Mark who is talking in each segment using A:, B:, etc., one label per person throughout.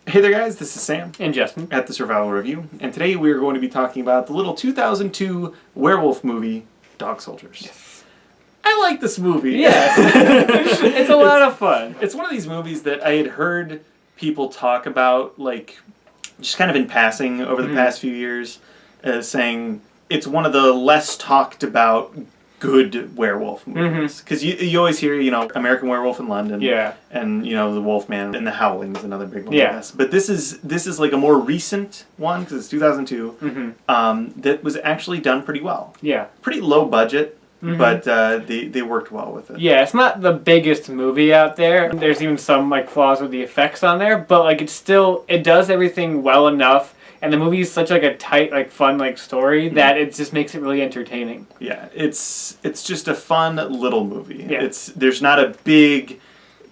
A: Hey there guys, this is Sam
B: and Justin
A: at the Survival Review, and today we are going to be talking about the little 2002 werewolf movie, Dog Soldiers.
B: Yes.
A: I like this movie.
B: Yeah, it's a lot of fun.
A: It's one of these movies that I had heard people talk about, like, just kind of in passing over the past few years, saying it's one of the less talked about good werewolf movies. Because you always hear, you know, American Werewolf in London.
B: Yeah.
A: And, you know, The Wolfman and The Howling is another big one.
B: Yeah.
A: Yes. But this is like a more recent one, because it's 2002, that was actually done pretty well.
B: Yeah.
A: Pretty low budget, but they worked well with it.
B: Yeah, it's not the biggest movie out there. There's even some, like, flaws with the effects on there, but, like, it does everything well enough. And the movie is such, like, a tight, like, fun, like, story that it just makes it really entertaining.
A: Yeah, it's just a fun little movie.
B: Yeah.
A: There's not a big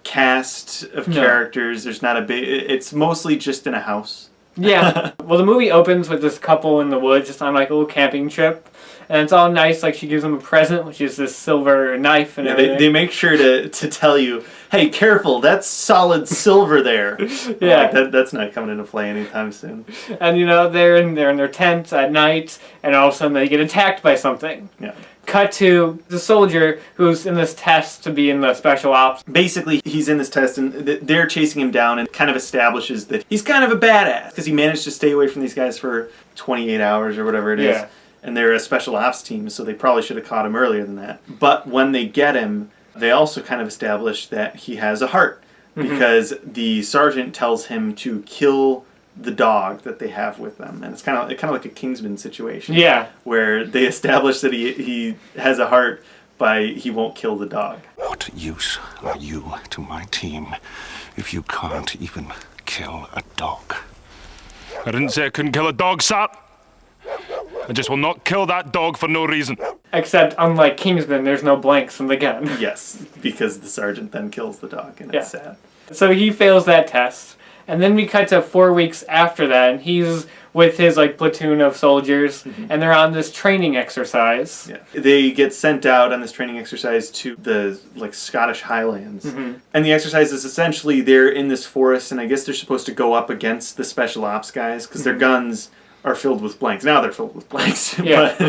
A: cast of characters. There's not a big. It's mostly just in a house.
B: Yeah. Well, the movie opens with this couple in the woods just on, like, a little camping trip. And it's all nice, like, she gives them a present, which is this silver knife and everything.
A: They make sure to tell you, hey, careful, that's solid silver there.
B: Yeah.
A: That's not coming into play anytime soon.
B: And, you know, they're in their tent at night, and all of a sudden they get attacked by something.
A: Yeah.
B: Cut to the soldier who's in this test to be in the special ops.
A: Basically, he's in this test, and they're chasing him down, and it kind of establishes that he's kind of a badass, because he managed to stay away from these guys for 28 hours or whatever it is.
B: Yeah.
A: And they're a special ops team, so they probably should have caught him earlier than that. But when they get him, they also kind of establish that he has a heart, because the sergeant tells him to kill the dog that they have with them, and it's kind of like a Kingsman situation.
B: Yeah.
A: Where they establish that he has a heart by he won't kill the dog.
C: What use are you to my team if you can't even kill a dog?
D: I didn't say I couldn't kill a dog, Sap. I just will not kill that dog for no reason.
B: Except, unlike Kingsman, there's no blanks in the gun.
A: Yes, because the sergeant then kills the dog, and it's sad.
B: So he fails that test. And then we cut to 4 weeks after that, and he's with his, like, platoon of soldiers, and they're on this training exercise.
A: Yeah. They get sent out on this training exercise to the, like, Scottish Highlands. And the exercise is essentially they're in this forest, and I guess they're supposed to go up against the special ops guys, because their guns are filled with blanks. Now they're filled with blanks, but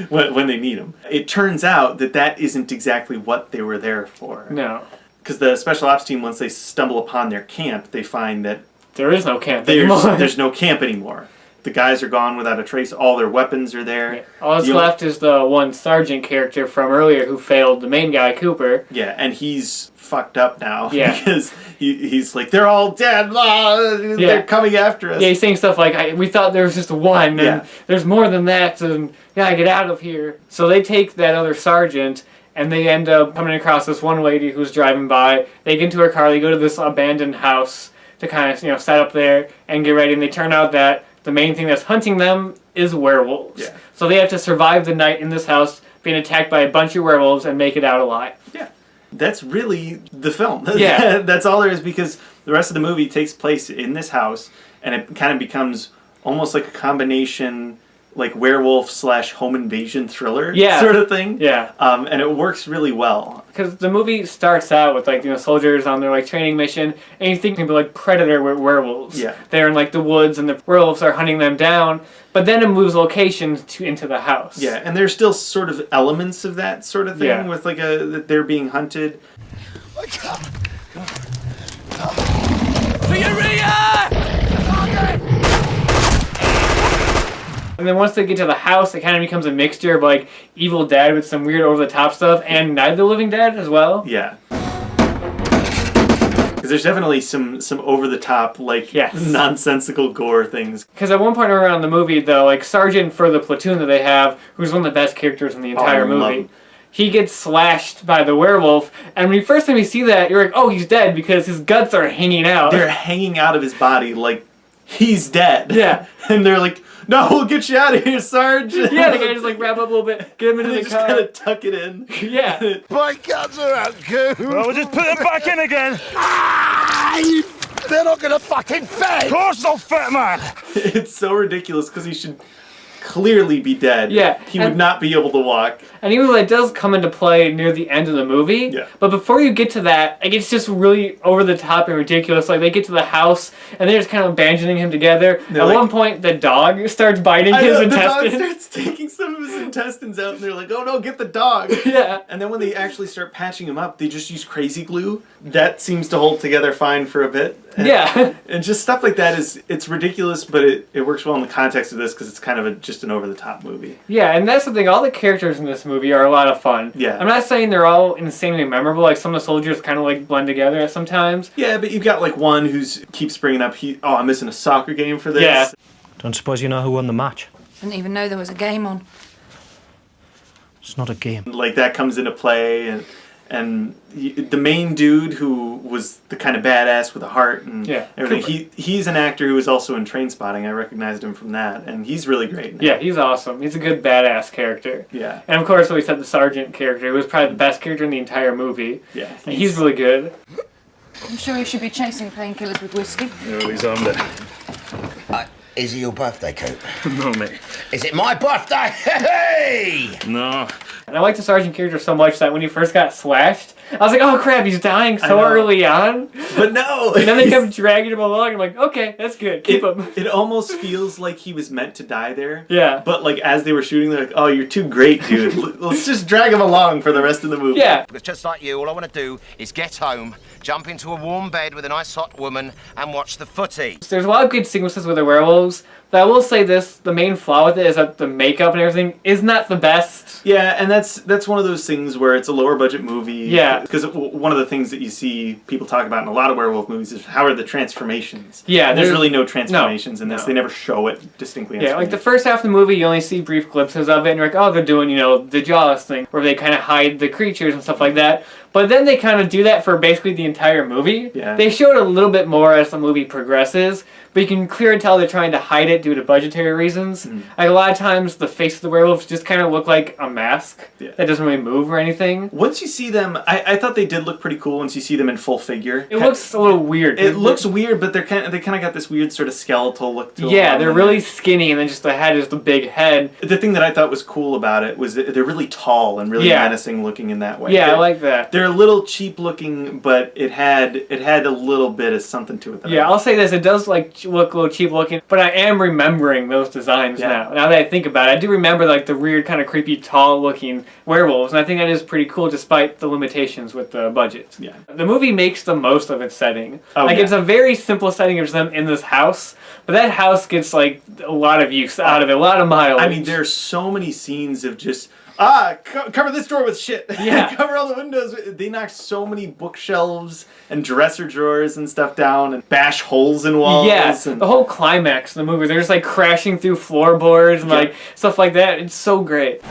A: when they need them. It turns out that isn't exactly what they were there for.
B: No.
A: Because the special ops team, once they stumble upon their camp, they find that
B: there is no camp anymore.
A: There's no camp anymore. The guys are gone without a trace. All their weapons are there.
B: Yeah. All that's left is the one sergeant character from earlier who failed the main guy, Cooper.
A: Yeah, and he's fucked up now because he's like, they're all dead. They're coming after us.
B: Yeah, he's saying stuff like, we thought there was just one, and there's more than that, and gotta get out of here. So they take that other sergeant, and they end up coming across this one lady who's driving by. They get into her car, they go to this abandoned house to kind of, set up there and get ready, and they turn out that the main thing that's hunting them is werewolves. Yeah. So they have to survive the night in this house, being attacked by a bunch of werewolves, and make it out alive. Yeah.
A: That's really the film.
B: Yeah.
A: That's all there is, because the rest of the movie takes place in this house, and it kind of becomes almost like a combination, like werewolf / home invasion thriller sort of thing.
B: Yeah.
A: And it works really well.
B: Because the movie starts out with, like, soldiers on their, like, training mission, and you think they'd be like predator werewolves. Yeah. They're in, like, the woods, and the werewolves are hunting them down, but then it moves locations into the house.
A: Yeah, and there's still sort of elements of that sort of thing with, like, that they're being hunted.
B: And then once they get to the house, it kind of becomes a mixture of, like, Evil Dead with some weird over-the-top stuff, and Night of the Living Dead as well.
A: Yeah. Because there's definitely some over-the-top, like, nonsensical gore things.
B: Because at one point around the movie, though, like, Sergeant for the platoon that they have, who's one of the best characters in the entire movie, he gets slashed by the werewolf, and when you first time you see that, you're like, oh, he's dead, because his guts are hanging out.
A: They're hanging out of his body, like, he's dead.
B: Yeah.
A: And they're like, no, we'll get you out of here, Sarge.
B: Yeah, the guy just, like, wrap up a little bit, get him into the car.
A: Just kind of tuck it in.
B: Yeah.
C: My guns are out, Coon.
D: Well, we'll just put them back in again.
C: They're not gonna fucking fit!
D: Of course they'll fit, man!
A: It's so ridiculous because he should clearly be dead.
B: Yeah,
A: He would not be able to walk.
B: And even though it does come into play near the end of the movie,
A: Yeah.
B: but before you get to that, like, it's just really over the top and ridiculous. Like, they get to the house and they're just kind of abandoning him together.
A: They're
B: At
A: like-
B: one point, the dog starts biting his
A: The dog
B: intestines.
A: starts taking some of his intestines out, and they're like, "Oh no, get the dog!"
B: Yeah.
A: And then when they actually start patching him up, they just use crazy glue. That seems to hold together fine for a bit. And,
B: Yeah.
A: and just stuff like that it's ridiculous, but it works well in the context of this because it's kind of just an over the top movie.
B: Yeah, and that's the thing. All the characters in this movie are a lot of fun.
A: Yeah.
B: I'm not saying they're all insanely memorable. Like, some of the soldiers kind of like blend together at sometimes.
A: Yeah, but you've got like one who's keeps bringing up, I'm missing a soccer game for this.
B: Yeah.
E: Don't suppose you know who won the match?
F: Didn't even know there was a game on.
E: It's not a game.
A: Like that comes into play, and the main dude who was the kind of badass with a heart and
B: Yeah,
A: everything. He's an actor who was also in Trainspotting. I recognized him from that, and he's really great. In that.
B: Yeah, he's awesome. He's a good badass character.
A: Yeah.
B: And of course, we said the sergeant character, who was probably the best character in the entire movie.
A: Yeah.
B: And he's really good.
F: I'm sure you should be chasing painkillers with whiskey.
D: No, he's on there.
G: Is it your birthday, Coop?
D: No, mate.
G: Is it my birthday? Hey!
D: No.
B: And I like the sergeant character so much that when he first got slashed, I was like, oh crap, he's dying so
A: know.
B: early on.
A: But no.
B: And then they kept dragging him along. I'm like, okay, that's good. Keep him.
A: It almost feels like he was meant to die there.
B: Yeah.
A: But like as they were shooting, they're like, "Oh, you're too great, dude. Let's just drag him along for the rest of the movie."
B: Yeah.
G: Because just like you, all I want to do is get home, jump into a warm bed with a nice hot woman, and watch the footy.
B: There's a lot of good sequences with the werewolves, but I will say this, the main flaw with it is that the makeup and everything is not the best.
A: Yeah, and that's one of those things where it's a lower budget movie.
B: Yeah.
A: Because one of the things that you see people talk about in a lot of werewolf movies is how are the transformations.
B: Yeah,
A: And there's
B: there's-
A: really no transformations in this.
B: no.
A: They never show it distinctly on
B: Yeah,
A: screen.
B: like the first half of the movie, you only see brief glimpses of it, and you're like, oh, they're doing, the Jaws thing, where they kind of hide the creatures and stuff like that. But then they kind of do that for basically the entire movie.
A: Yeah.
B: They show it a little bit more as the movie progresses, but you can clearly tell they're trying to hide it due to budgetary reasons. Like, a lot of times, the face of the werewolves just kind of look like a mask that doesn't really move or anything.
A: Once you see them, I thought they did look pretty cool once you see them in full figure.
B: It looks a little weird.
A: It looks weird, but they kind of got this weird sort of skeletal look to them.
B: Yeah, they're really skinny, and then just the head is the big head.
A: The thing that I thought was cool about it was that they're really tall and really
B: Yeah.
A: menacing looking in that way.
B: Yeah, I
A: They're-
B: like that.
A: They're a little cheap looking, but it had a little bit of something to it. That
B: Yeah,
A: I
B: I'll say this: it does look a little cheap looking, but I am remembering those designs now. Now that I think about it, I do remember like the weird, kind of creepy, tall-looking werewolves, and I think that is pretty cool, despite the limitations with the budget.
A: Yeah.
B: The movie makes the most of its setting.
A: Oh,
B: like
A: yeah.
B: it's a very simple setting of them in this house, but that house gets like a lot of use out of it, a lot of mileage.
A: I mean, there's so many scenes of just cover this door with shit.
B: Yeah.
A: Cover all the windows. They knocked so many bookshelves and dresser drawers and stuff down and bash holes in walls.
B: Yeah,
A: and
B: the whole climax of the movie, they're just like crashing through floorboards and like stuff like that. It's so great.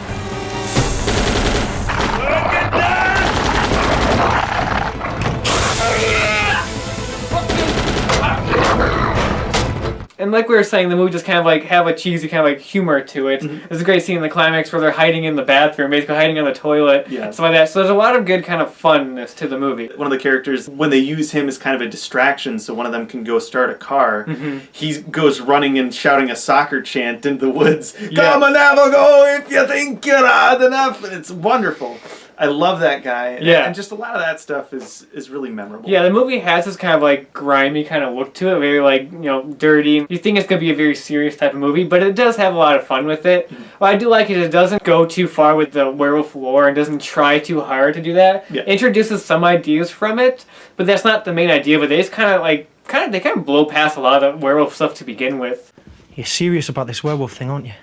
B: And like we were saying, the movie just kind of like have a cheesy kind of like humor to it. There's a great scene in the climax where they're hiding in the bathroom, basically hiding on the toilet, stuff like that. So there's a lot of good kind of funness to the movie.
A: One of the characters, when they use him as kind of a distraction so one of them can go start a car, he goes running and shouting a soccer chant into the woods. Come and have a go if you think you're hard enough. And it's wonderful. I love that guy.
B: Yeah.
A: And just a lot of that stuff is really memorable.
B: Yeah, the movie has this kind of like grimy kind of look to it, very like, dirty. You think it's going to be a very serious type of movie, but it does have a lot of fun with it. What I do like is it doesn't go too far with the werewolf lore and doesn't try too hard to do that.
A: Yeah.
B: It introduces some ideas from it, but that's not the main idea of it. They just kind of blow past a lot of the werewolf stuff to begin with.
E: You're serious about this werewolf thing, aren't you?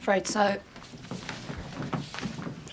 F: Afraid so.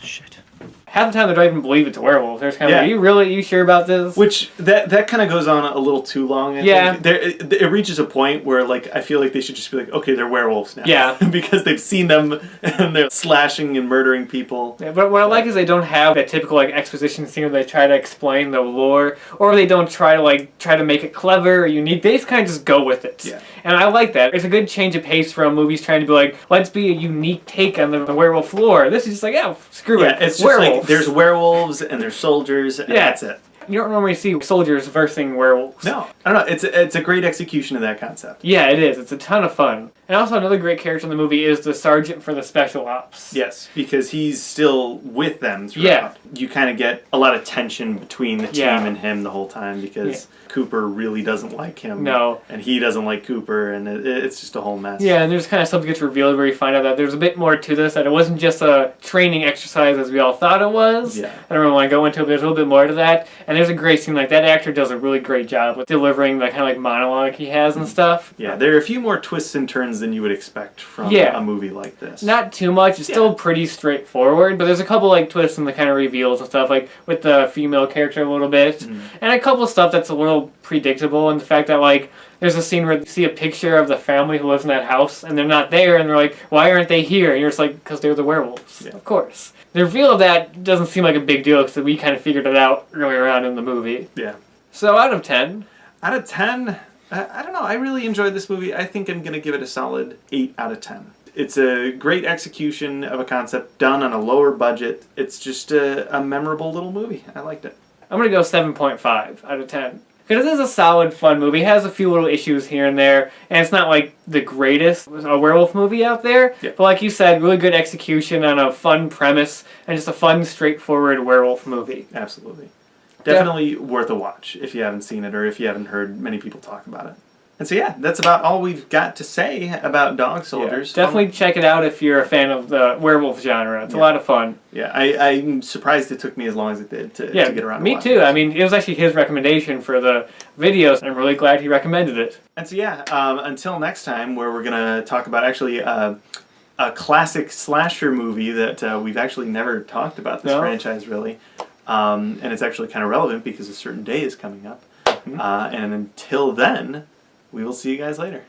E: Shit.
B: Half the time they don't even believe it's a werewolf. They're just kind of like, are you sure about this?
A: Which, that kind of goes on a little too long, I think. It reaches a point where, like, I feel like they should just be like, okay, they're werewolves now.
B: Yeah.
A: Because they've seen them, and they're slashing and murdering people.
B: Yeah, but what I like is they don't have that typical like exposition scene where they try to explain the lore, or they don't try to make it clever or unique. They just kind of just go with it.
A: Yeah.
B: And I like that. It's a good change of pace from movies trying to be like, let's be a unique take on the werewolf lore. This is just like, screw it.
A: It's just
B: werewolves.
A: like, there's werewolves and there's soldiers, and that's it.
B: You don't normally see soldiers versing werewolves.
A: No, I don't know. It's a great execution of that concept.
B: Yeah, it is. It's a ton of fun. And also another great character in the movie is the sergeant for the special ops.
A: Yes, because he's still with them throughout.
B: Yeah.
A: You kind of get a lot of tension between the team and him the whole time because Cooper really doesn't like him.
B: No.
A: And he doesn't like Cooper, and it's just a whole mess.
B: Yeah, and there's kind of stuff that gets revealed where you find out that there's a bit more to this, that it wasn't just a training exercise as we all thought it was.
A: Yeah.
B: I don't really want to go into it, but there's a little bit more to that. And there's a great scene, like that actor does a really great job with delivering the kind of like monologue he has and stuff.
A: Yeah, there are a few more twists and turns than you would expect from a movie like this.
B: Not too much. It's still pretty straightforward, but there's a couple like twists and the kind of reveals and stuff, like with the female character a little bit, and a couple stuff that's a little predictable. And the fact that like there's a scene where you see a picture of the family who lives in that house, and they're not there, and they're like, "Why aren't they here?" And you're just like, "Because they're the werewolves." Yeah. Of course. The reveal of that doesn't seem like a big deal because we kind of figured it out earlier on in the movie.
A: Yeah.
B: So out of 10.
A: Out of 10. I don't know. I really enjoyed this movie. I think I'm going to give it a solid 8 out of 10. It's a great execution of a concept done on a lower budget. It's just a memorable little movie. I liked it.
B: I'm going to go 7.5 out of 10. Because it is a solid, fun movie. It has a few little issues here and there. And it's not like the greatest werewolf movie out there.
A: Yeah.
B: But like you said, really good execution on a fun premise. And just a fun, straightforward werewolf movie.
A: Absolutely. Definitely worth a watch if you haven't seen it or if you haven't heard many people talk about it. And so yeah, that's about all we've got to say about Dog Soldiers.
B: Yeah, definitely check it out if you're a fan of the werewolf genre. It's a lot of fun.
A: Yeah, I'm surprised it took me as long as it did to get around to
B: me
A: watching
B: too.
A: this.
B: I mean, it was actually his recommendation for the videos. I'm really glad he recommended it.
A: And so yeah, until next time where we're going to talk about actually a classic slasher movie that we've actually never talked about this franchise really. And it's actually kind of relevant because a certain day is coming up. And until then, we will see you guys later.